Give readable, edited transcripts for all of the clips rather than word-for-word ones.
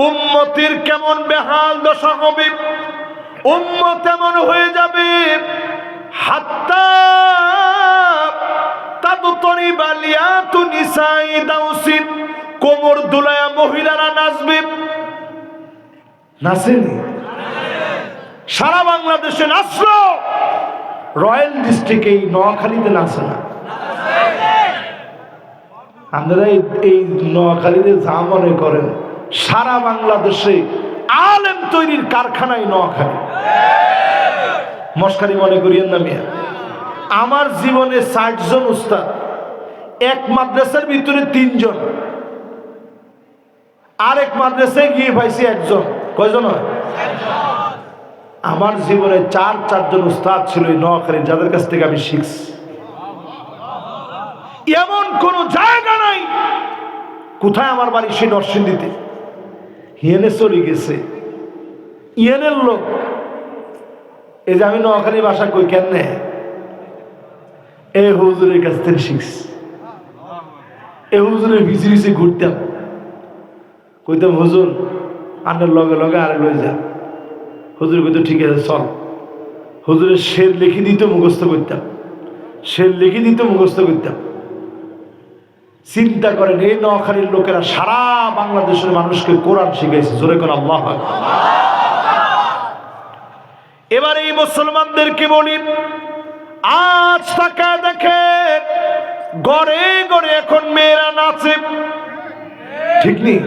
উম্মতের কেমন বেহাল দশা হবে, উম্মত এমন হয়ে যাবে হাত্তা তাদতরি বালিয়াতু নিসাই দাউসিন, কোমর দুলায়া মহিলারা নাচবে। নাচেনি? সারা বাংলাদেশে নাচলো, রয়্যাল ডিস্ট্রিক্টে এই নোয়াখালীতে নাচে না। আপনারা এই নোয়াখালীতে যা মনে করেন, সারা বাংলাদেশে আলেম তৈরির কারখানায় নোয়াখালী। মস্কারি মনে করিয়েন না মিয়া। আমার জীবনে ৬০ জন উস্তাদ, এক মাদ্রাসার ভিতরে ৩ জন, আরেক মাদ্রাসায় গিয়ে পাইছি একজন। কয়জন হয়? আমার জীবনে ৪ জন উস্তাদ ছিল এই নোয়াখালী, যাদের কাছ থেকে আমি শিখছি। এমন কোন জায়গা নাই। কোথায় আমার বাড়ি? সেই নরসিংদীতে। হিয়েনে চলে গেছে, ইয়েনের লোক। এই যে আমি নোয়াখালী ভাষা কই কেন, এই হুজুরের কাছ থেকে শিখছি। এই হুজুরের পিছে পিছে ঘুরতাম, কইতাম হুজুর আন্ডার লগে লগে আরে লই যা। হুজুর কইতো ঠিক আছে চল। হুজুরের শের লিখে দিত, মুখস্থ করতাম। শের লিখে দিত, মুখস্থ করতাম। চিন্তা করেন, এই নোয়াখালীর লোকেরা সারা বাংলাদেশের মানুষকে কোরআন শিখাইছে। জোরে কোন আল্লাহু আকবার। এবার এই মুসলমানদেরকে বলি, আজ তাকায় দেখেন গড়ে গড়ে এখন মেয়েরা নাচে, ঠিক নেই?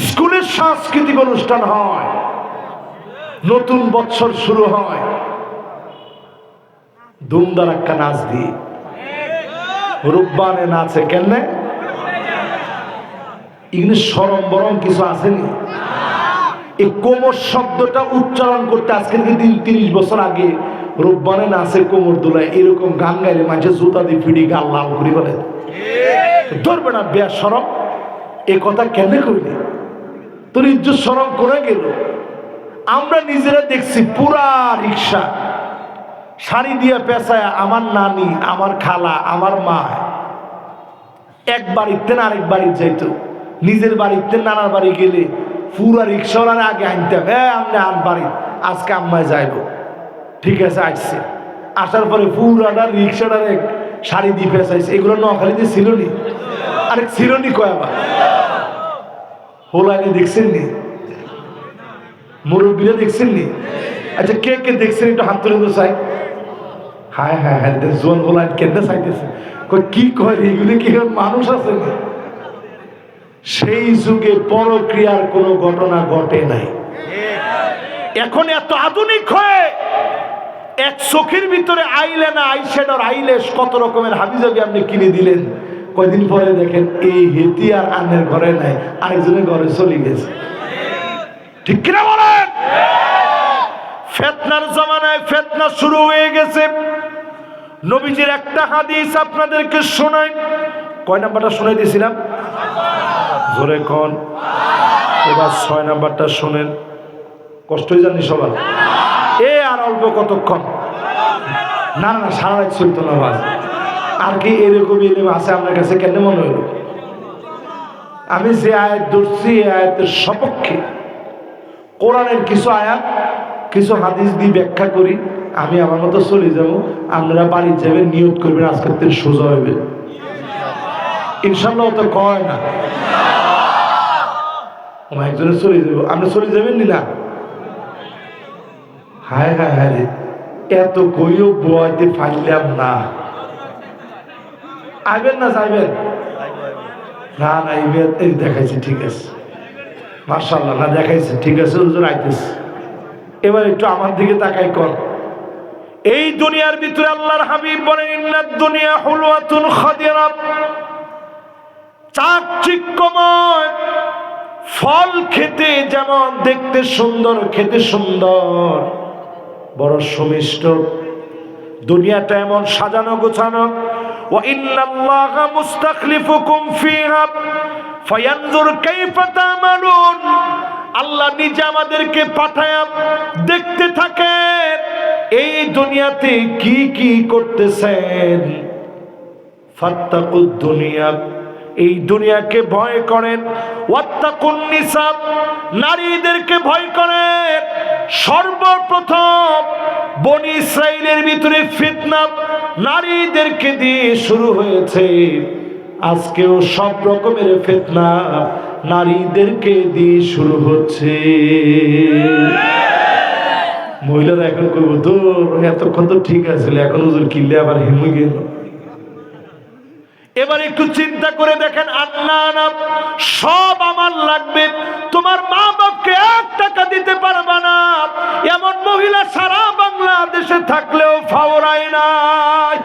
স্কুলের সাংস্কৃতিক অনুষ্ঠান হয়, নতুন বৎসর শুরু হয় ধুমধারাক্কা নাচ দিয়ে। রূপবানে নাচে কেন? ইংলিশ সরম বরং কিছু আসেনি। এই কোমর শব্দটা উচ্চারণ করতে আজকে থেকে ৩০ বছর আগে রূপবানে নাচে কোমর দোলায়, এরকম গান গাইলে মানুষের জুতা দিয়ে ফিডি গাল লাল করি বলে ধরবে না। বেয়া সরম এ কথা কেন কইলি? তোর ইজ্জত সরম করে গেল। আমরা নিজেরা দেখছি পুরা রিক্সা শাড়ি দিয়ে পেঁচায় আমার নানি, আমার খালা, আমার মা এক বাড়িতে না আরেক বাড়ি যাইতো। নিজের বাড়িতে নানার বাড়ি গেলে পুরা রিক্সাওয়ালার আগে আনতাম, আপনি আন বাড়ি, আজকে আম্মায় যাইব। ঠিক আছে, আসছে। আসার পরে পুরাটা রিক্সাটার এক শাড়ি দিয়ে পেঁচাইছে। এগুলো নোয়াখালীতে ছিল নি? আরেক ছিল নি কয় আবার হোলাইনে দেখছেন নি? মুরব্বীরা দেখছেন নি? আচ্ছা কে কে দেখছেন একটু হাত তুলে তো চাই। হায় হায় হায়, জোন হোলাইন কেন্দ্রে চাইতেছে। কি কয় এগুলি? কি মানুষ আছে? সেই যুগে পরক্রিয়ার কোনো ঘটনা ঘটে নাই। এখন এত আধুনিক হয়ে এক চোখের ভিতরে আইলেনা, আইশ্যাডোর আইলেশ, কত রকমের হাবিজাবি আপনি কিনে দিলেন। কয়দিন পরে দেখেন এই হেতি আর আন্নের ঘরে নাই, আরেকজনের ঘরে চলে গেছে। ঠিক কিনা বলেন? ফিতনার জামানায় ফিতনা শুরু হয়ে গেছে। নবীজির একটা হাদিস আপনাদেরকে শোনাই। কয় নাম্বারটা শোনাই দিয়েছিলাম? জোরে কোন। এবার 6 নাম্বারটা শোনেন। কষ্ট হয়ে যাননি সবার? আর অল্প কতক্ষণ? না না, সারা রাত চলতো না বাস। আর কি এরকম এলেম আছে আপনার কাছে? কেন মনে হইল? আমি যে আয়াত ধরছি এই আয়াতের সপক্ষে কোরআনের কিছু আয়াত, কিছু হাদিস দিয়ে ব্যাখ্যা করি। আমি আমার মতো চলে যাব, আপনারা বাড়ি যাবেন, নিয়ত করবেন আজকের দিন সোজা হবে ইনশাল্লাহ। তো কয় না একজনে চলে যাব, আপনি চলে যাবেন না? হায় হায় হায় রে, এত কইও বইতে পাইলাম না। আইবেন না যাইবেন? না না, এই দেখাইছে, ঠিক আছে মাশাআল্লাহ। না দেখাইছে, ঠিক আছে হুজুর আইতেছে। এবার একটু আমার দিকে তাকাই কর। এই দুনিয়ার ভিতরে আল্লাহর হাবিব বলেন, ইন্নাদ দুনিয়া হুলওয়াতুন খাদিরা, চাকচিক্যময়। ফল খেতে যেমন দেখতে সুন্দর, খেতে সুন্দর, বড় সুমিষ্ট। দুনিয়াটা এমন সাজানো গোছানো। ওয়া ইন্নাল্লাহা মুস্তাখলিফুকুম ফিহা ফায়ানজুর কাইফা তা'মালুন। আল্লাহ নিজে আমাদেরকে পাঠায় দেখতে থাকেন এই দুনিয়াতে কি কি করতেছেন। ফাত্তাকুদ দুনিয়া, এই দুনিয়াকে ভয় করেন। ওয়াত্তাকুন নিসা, নারীদেরকে ভয় করেন। সর্বপ্রথম বনি ইসরাইলের ভিতরে ফিতনা নারীদেরকে দিয়ে শুরু হয়েছে, আজকেও সব রকমের ফিতনা নারীদেরকে দিয়ে শুরু হচ্ছে। মহিলারা এখন করবো তোর এতক্ষণ তো ঠিক আছে, এখন হুজুর কিনলে আবার হেমে গেল। এবার একটু চিন্তা করে দেখেন, আন্না সব আমার লাগবে, তোমার মা বাপকে 1 টাকা দিতে পারবা না, এমন মহিলা সারা বাংলাদেশে থাকলেও ফাওরাই নাই।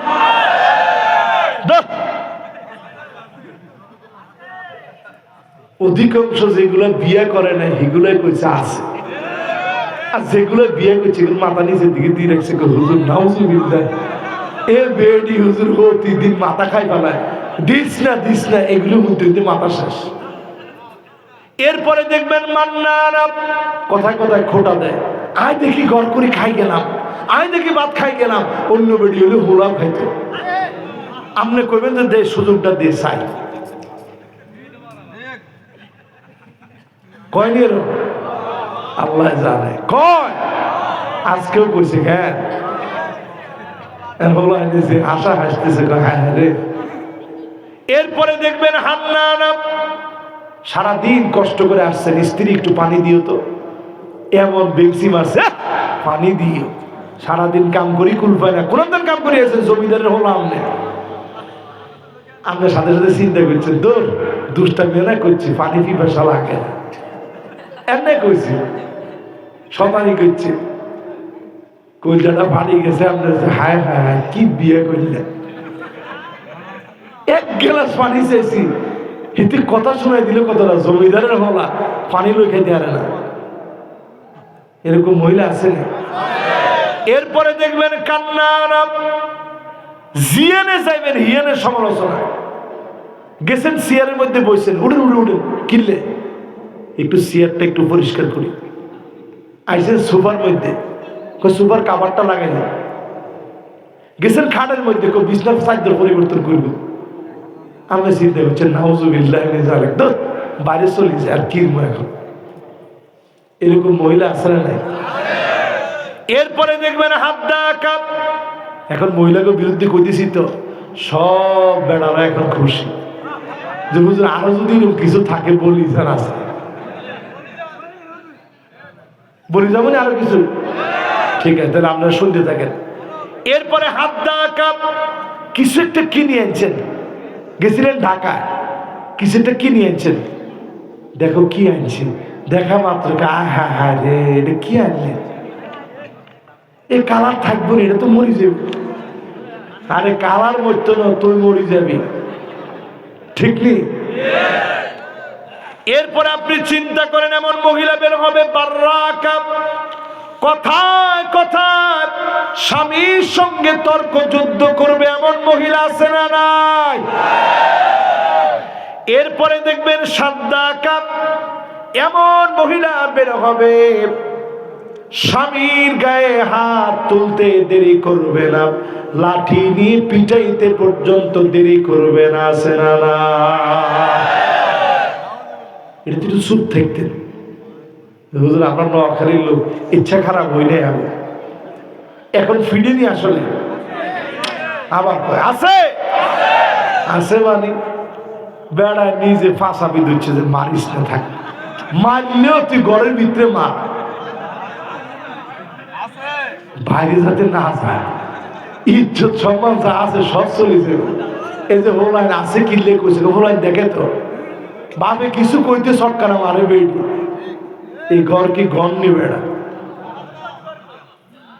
অধিকাংশ যেগুলো বিয়ে করে না সেগুলাই কইছে আছে, আর যেগুলো বিয়ে করছে মাথা নিচের দিকে দিয়ে রাখছে হুজুর নাউজুবিল্লাহ, এ বেডি হুজুর প্রতিদিন মাথা খাই পালায়, দিস না এগুলো মধ্যে মাথা শেষ। এরপরে দেখবেন মান্নারা কথায় কথায় খোটা দেয়, আয় দেখি ঘর করে খাই গেলাম, আয় দেখি ভাত খাই গেলাম, অন্য বেডি হলে হোলাও খাইতো। আপনি কইবেন যে সুযোগটা দিয়ে চাই, কয়নি এরকম? আল্লাহ জানে কয়, আজকেও কইছে হ্যাঁ, আশা হাসতেছে হ্যাঁ রে। এরপরে দেখবেন হান্নান সারাদিন কষ্ট করে আসছেন, স্ত্রী একটু পানি দিও তো, এমন বেংসি মারছে পানি দিও, সারাদিন কাম করি কুল পায় না, কোন দিন কাম করি আছেন জমিদারের হলাম না, আপনার সাথে সাথে চিন্তা করছেন তোর দুষ্টামি না করছি, পানি পিপাসা লাগে না, এমনি কইছি সবারই করছে, কলজাটা পানি গেছে আপনার, হায় হায় হায় কি বিয়ে করলেন, 1 গ্লাস পানি চাইছি, এতে কথা শোনাই দিলে কতটা, জমিদারের হলা পানি লই খাইতে পারে না, এরকম মহিলা আছে না? এরপরে দেখবেন কান্না, জিয়ানে যাইবেন হিয়ানের সমালোচনা, গেছেন চেয়ারের মধ্যে বসছেন, উঠেন কিনলে একটু চেয়ারটা একটু পরিষ্কার করি, আইসেন সোফার মধ্যে, সোফার কাভারটা লাগাই না, গেছেন খাটের মধ্যে বিছনার চাদর পরিবর্তন করব, আমরা চিন্তা করছেন নাউজুবিল্লাহ বাইরে চলে যায় আর কিনবো এখন, এরকম মহিলা আছে না নাই? এরপরে দেখবেন হাদ্দা কাপ, এখন মহিলাকে বিরুদ্ধে কইতেছি তো সব বেড়ারা এখন খুশি যে হুজুর আরো যদি কিছু থাকে বলি, স্যার আছে বলি যাবো না আরো কিছু, ঠিক আছে তাহলে আপনারা শুনতে থাকেন। এরপরে হাদ্দা কাপ, কিছু একটা কিনে আনছেন, গেছিলেন ঢাকায়, কিছু একটা কিনে আনছেন, দেখো কি আনছেন, দেখা মাত্র হা হা রে এটা কি আনলেন, এই কালার থাকবো না, এটা তো মরি যাবে, আরে কালার মরতো না তুই মরি যাবি, ঠিক নেই? এরপরে আপনি চিন্তা করেন এমন মহিলা বের হবে বাররাকা, কথায় কথায় স্বামীর সঙ্গে তর্ক যুদ্ধ করবে, এমন মহিলা আছে না নাই? এরপরে দেখবেন সাদ্দাকা, এমন মহিলা বের হবে স্বামীর গায়ে হাত তুলতে দেরি করবে না, লাঠি নিয়ে পিটাইতে পর্যন্ত দেরি করবে না, আছে না না? এটা তো চুপ থাকতেন হুজুর, আমরা নোয়াখালীর লোক, ইচ্ছা খারাপ হই নাই আমি, এখন ফিরিনি আসলে, আবার আছে আছে মানে বেড়ায় নিজে ফাঁসাবি দিচ্ছে যে মারিস না, থাক মারলেও তুই ঘরের ভিতরে মার, বাইরে যাতে না যায়, ইজ্জত সম্মান যা আছে সব চলেছে। এই যে হোলাইন আছে কিনলে কইছে, হোলাইন দেখে তো ভাবে কিছু কইতে সটকানা মারে বেড়ি, এই ঘর কি গন্নি বেড়া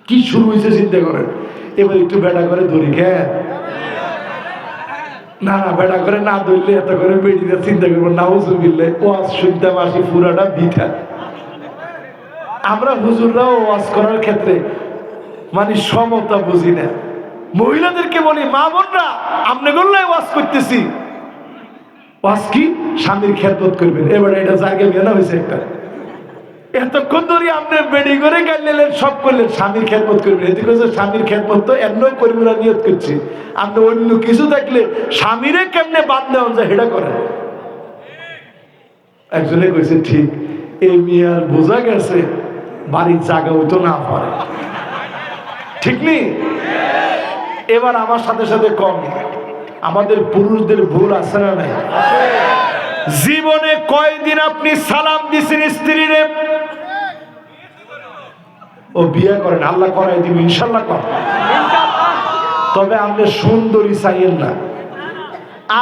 কি শুরু হয়েছে চিন্তা করেন। এবার একটু বেড়া করে ধরি কে না না, বেড়া করে না ধরলে এত করে বেড়িটা চিন্তা করবো না, হুজুর বিল্লে ওয়াজ শুনতে আসি পুরাটা বিঠা। আমরা হুজুররাও ওয়াজ করার ক্ষেত্রে মানে সমতা বুঝি না, মহিলাদেরকে বলি মা বোনরা আপনি গল্লায় ওয়াজ করতেছি, ওয়াজ কি স্বামীর খেদমত করবেন, এবার এটা জায়গা বিয়ে না হয়েছে একটা এতক্ষণ ধরে আপনি বেডি করে গাইলেন, সব করলেন, স্বামীর খেদমত করবেন। এদিকে স্বামীর খেদমত তো এমন করবেন না, নিয়ত করছি। আপনি অন্য কিছু থাকলে স্বামীরে কেমনে বাদ দেওয়া যায় সেটা করেন। একজনে কইছে ঠিক, এই মিয়ার বোঝা গেছে বাড়ির জায়গা হইতো না পারে, ঠিক নেই? এবার আমার সাথে সাথে কম, আমাদের পুরুষদের ভুল আছে না নাই? জীবনে কয়দিন আপনি সালাম দিছেন স্ত্রীরে? ও বিয়ে করেন, আল্লাহ করাই দিব ইনশাল্লাহ কর, তবে আপনি সুন্দরী চাইয়েন না,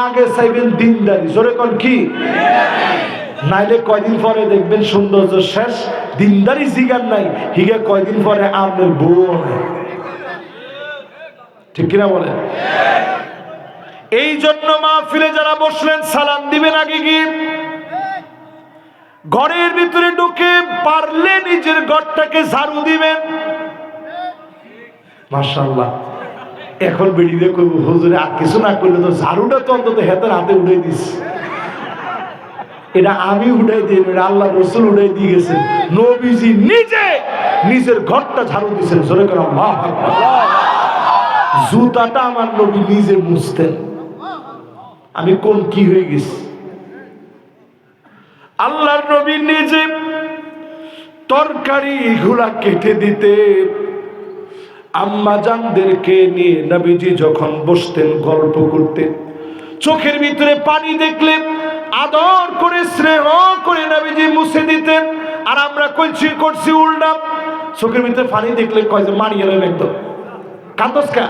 আগে চাইবেন দিনদারি। জোরে কোন কি? নাইলে কয়দিন পরে দেখবেন সৌন্দর্য শেষ, দিনদারি জিগার নাই, হিগে কয়দিন পরে আপনার বউ নাই, ঠিক কিনা বলেন? এই জন্য মাহফিলে যারা বসলেন সালাম দিবেন আগে গিয়ে, ঘরের ভিতরে ঢুকে পারলে নিজের ঘরটাকে ঝাড়ু দিবেন। মাশাআল্লাহ, এখন বেরিয়ে করবো হুজুরে আর কিছু না করলে তো ঝাড়ুটা তো অন্তত হাতের হাতে উঠে দিস। এটা আমি উঠাই দিই, এটা আল্লাহ রসুল উঠাই দিয়ে গেছে। নবীজি নিজে নিজের ঘরটা ঝাড়ু দিয়েছেন। জোরে করে আল্লাহু আকবার। জুতাটা আমার নবী নিজে মুছতেন। আমি কোন কি হয়ে গেছি? আল্লাহর নবী নিজে তরকারি গুলা কেটে দিতে, আম্মা জানদেরকে নিয়ে নবীজি যখন বসতেন গল্প করতে, চোখের ভিতরে পানি দেখলে আদর করে স্নেহ করে নবীজি মুছে দিতেন। আর আমরা করছি উল্টা, চোখের ভিতরে পানি দেখলে কয় যে মারিয়ে নেন, একদম কান্দস কা,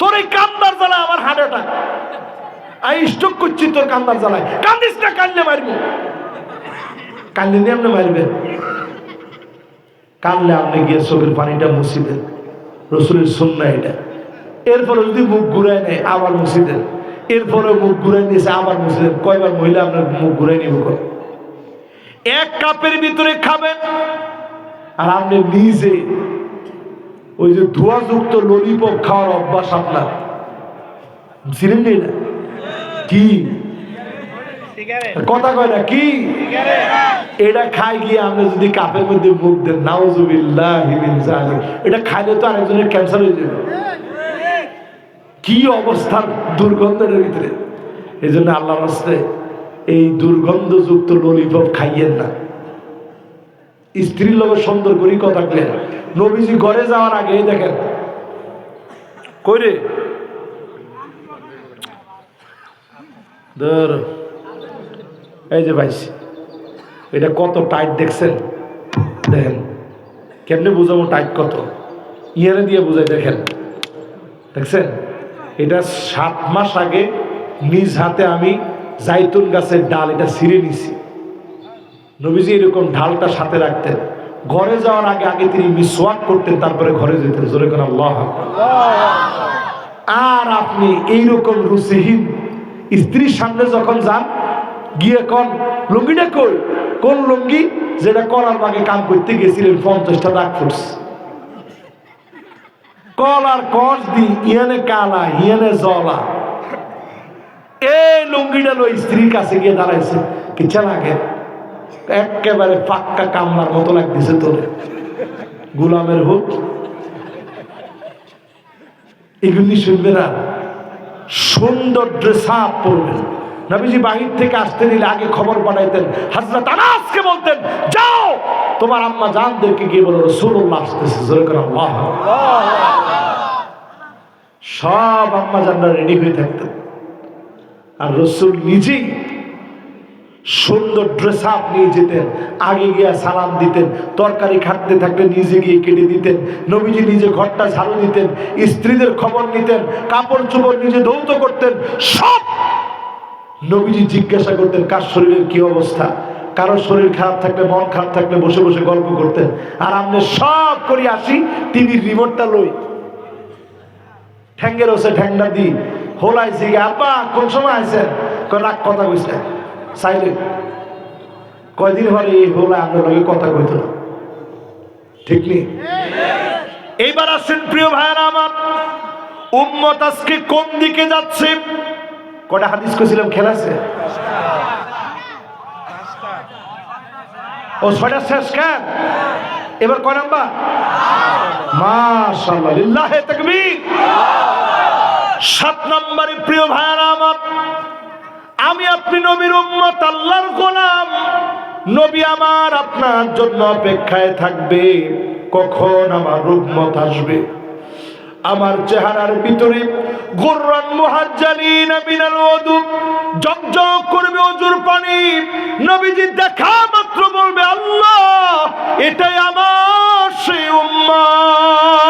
তোর এই কান্দার জ্বালা আমার হার্ট অ্যাটাক, আমি স্ট্রোক করছি তোর কান্দার জ্বালায়। কান্দিস না, কান্দলে মারবো। কান্দলে নিয়ে আপনি মারবেন, কানলে আপনি গিয়ে চোখের পানিটা মুছি দেন, রসুলের সুন্নাহ এটা। এরপরে যদি মুখ ঘুরায় নেয় আবার মুছি দেন, এরপরে মুখ ঘুরাই নিয়েছে আবার মুছি দেন। কয়বার মহিলা আপনার মুখ ঘুরাই নিব? এক কাপের ভিতরে খাবেন আর আপনি নিজে ওই যে ধোঁয়াযুক্ত ললিপপ খাওয়ার অভ্যাস আপনার, ছিলেন না? কি কথা কয় না কি? এটা খাই গিয়ে আপনি যদি কাপের মধ্যে মুখ দেন, নাউজুবিল্লাহি মিন যালিক, এটা খাইলে তো আরেকজনের ক্যান্সার হয়ে যাবে। কি অবস্থার দুর্গন্ধের ভিতরে। এই জন্য আল্লাহর রাস্তায় এই দুর্গন্ধযুক্ত ললিপপ খাইয়েন না। স্ত্রীর লোক সুন্দর করে কথা বলেন। নবীজি ঘরে যাওয়ার আগে দেখেন কইরে ধর, এই যে ভাই এটা কত টাইট দেখছেন, দেখেন কেমনে বুঝাবো টাইট কত, ইয়ারে দিয়ে বুঝাই, দেখেন দেখছেন। এটা 7 মাস আগে নিজ হাতে আমি জাইতুন গাছের ডাল এটা ছিঁড়ে নিছি। নবীজি এরকম ঢালটা সাথে রাখতেন। ঘরে যাওয়ার আগে আগে তিনি মিসওয়াক করতেন, তারপরে ঘরে যেতেন। জোরে করে আল্লাহু আকবার। আর আপনি এইরকম রুচিহীন স্ত্রীর সামনে যখন যান, গিয়ে কোন লুঙ্গিটা কই, কোন লুঙ্গি যেটা কলার বাগে কাম করতে গেছিলেন 50টা দাগ ফুটছে, কলার কষ দি ইয়ানে কালা ইয়ানে জলা, এই লুঙ্গিটা লই স্ত্রীর কাছে গিয়ে দাঁড়াইছে। কিচ্ছা লাগে একেবারে পাক্কা কামলার মতো লাগতেছে তোরে, গোলামের হোক। এগুলি শুনবে না, সুন্দর ড্রেস আপ পরবেন। নবীজি বাহির থেকে আসতে নিলে আগে খবর পাঠাইতেন, হযরত আনাসকে বলতেন, যাও তোমার আম্মা জানদেরকে গিয়ে বলো রাসূলুল্লাহ আসতেছে। জোরে করে আল্লাহ। সব আম্মা জানরা রেডি হয়ে থাকতেন, আর রসুল নিজেই সুন্দর ড্রেস আপ নিয়ে যেতেন, আগে গিয়ে সালাম দিতেন, তরকারি খাটতে থাকলে নিজে গিয়ে কেটে দিতেন। নবীজি নিজে ঘরটা ঝাড়ু দিতেন, স্ত্রীদের খবর নিতেন, কাপড় চোপড় নিজে ধৌত করতেন। সব নবীজি জিজ্ঞাসা করতেন কার শরীরের কি অবস্থা, কারোর শরীর খারাপ থাকলে, মন খারাপ থাকলে বসে বসে গল্প করতেন। আর আপনি সব করে আসি টিভির রিমোটটা লই, ঠ্যাঙ্গের ওসে ঠ্যাংটা দিই, হোলাইছি আব্বা কোন সময় আইছেন, রাগ কথা কইছে চাইলে কয়দিন পরে এই হোলা আপনার লগে কথা কইত না, ঠিক নেই? এইবার আসেন প্রিয় ভাইরা আমার, উম্মত আজকে কোন দিকে যাচ্ছে? কটা হাদিস কইছিলাম খেয়াল আছে? ও 6টা শেষ কেন? এবার কয় নাম্বার? মাশাআল্লাহ, লিল্লাহি তাকবীর। 7 নম্বরে প্রিয় ভাইরা আমার, আমি আপনি নবীর উম্মত, আল্লাহর গোলাম। নবী আমার আপনার জন্য অপেক্ষায় থাকবে, কখন আমার উম্মত আসবে। আমার চেহারার ভিতরে গুররান মুহাজ্জালিন মিনাল ওযু, জগজগ করবে ওযুর পানি। নবীজি দেখা মাত্র বলবে, আল্লাহ, এটাই আমার সেই উম্মত।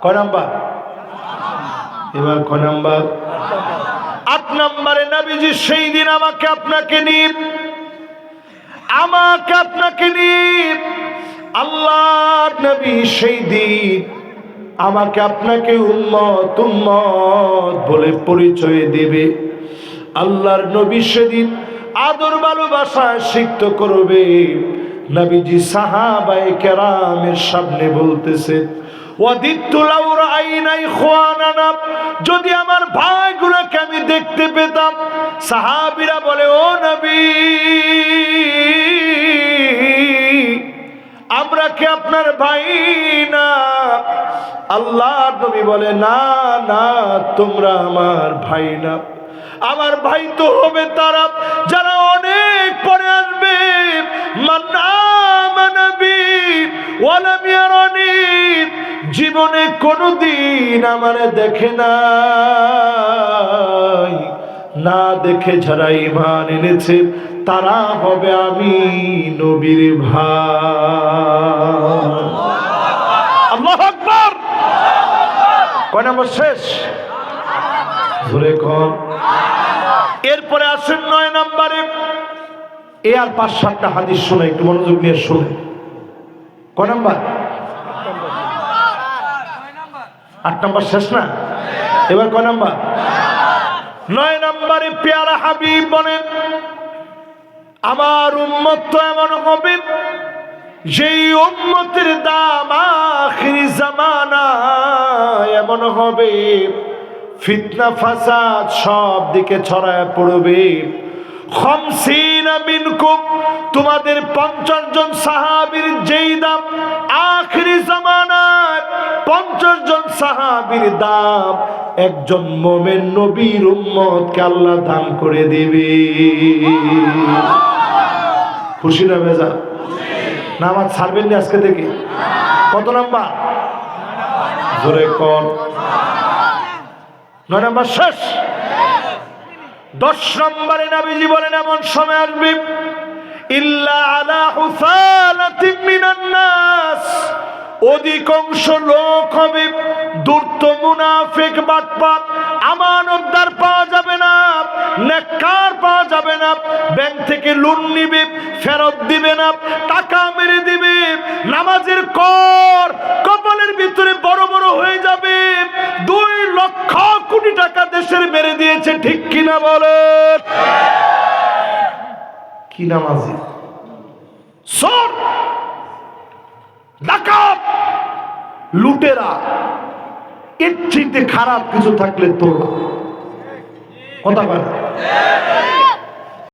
কয় নাম্বার? এবার কয় নাম্বার? 8 নম্বরে নবীজি সেই দিন আমাকে আপনাকে নিয়ে আল্লাহর নবী সেই দিন আমাকে আপনাকে উম্মত উম্মত বলে পরিচয় দেবে। আল্লাহর নবী সেদিন আদর ভালোবাসায় সিক্ত করবে। নবীজি সাহাবায়ে কেরামের সামনে বলতেছে, ওয়াদিতু লাউ রাআইনা ইখওয়ানানা, যদি আমার ভাইগুলোকে আমি দেখতে পেতাম। সাহাবীরা বলে, ও নবী, আমরা কি আপনার ভাই না? আল্লাহর নবী বলে, না না, তোমরা আমার ভাই না। আমার ভাই তো হবে তারা যারা অনেক পরে আসবে। মান আমানা বি ওয়া লাম ইয়ারানি, জীবনে কোনদিন আমারে দেখে নাই, না দেখে যারা ঈমান এনেছে তারা হবে আমি নবীর ভাই। আল্লাহু আকবার। কয় নম্বর শেষ? জোরে কোন। এরপরে আসেন 9 নম্বরে। এ আর 5-7টা হাদিস শুনে, একটু মনোযোগ নিয়ে শুনে। কয় নাম্বার? 8 নাম্বার শেষ না? এবার কয় নাম্বার? 9 নম্বরে পেয়ারা হাবিব বলেন, আমার উম্মত তো এমন হবে যেই উম্মতের দাম আখিরি জামানায় এমন হবে, ফিতনা ফাসাদ সব দিকে ছড়ায় পড়বে। 50 মিনকুম, তোমাদের 50 জন সাহাবীর যেই দাম আখিরি জামানায় 50 জন সাহাবীর দাম একজন মোমেন নবীর উম্মতকে আল্লাহ দান করে দিবে। খুশি না বেজার? নামাজ ছাড়বেন না আজকে থেকে? কত নাম্বার? জোরে কর। 9 নাম্বার শেষ। 10 নম্বরে নবীজি বলেন, এমন সময় আসবে, ইল্লা আলা হুসালাতিন মিনান নাস, অধিকাংশ লোক হবে ধূর্ত, মুনাফিক, বাটপার, আমানতদার পাওয়া যাবে না, নেককার পাওয়া যাবে না। ব্যাংক থেকে লোন নিবে, ফেরত দিবে না, টাকা মেরে দিবে, নামাজের কর কপালের ভিতরে বড় বড় হয়ে যাবে। 2 লক্ষ কোটি টাকা দেশের মেরে দিয়েছে, ঠিক কিনা বলেন? কি নামাজি, চোর, ডাকাত, লুটেরা, এর চাইতে খারাপ কিছু থাকলে তোর কথা বলে।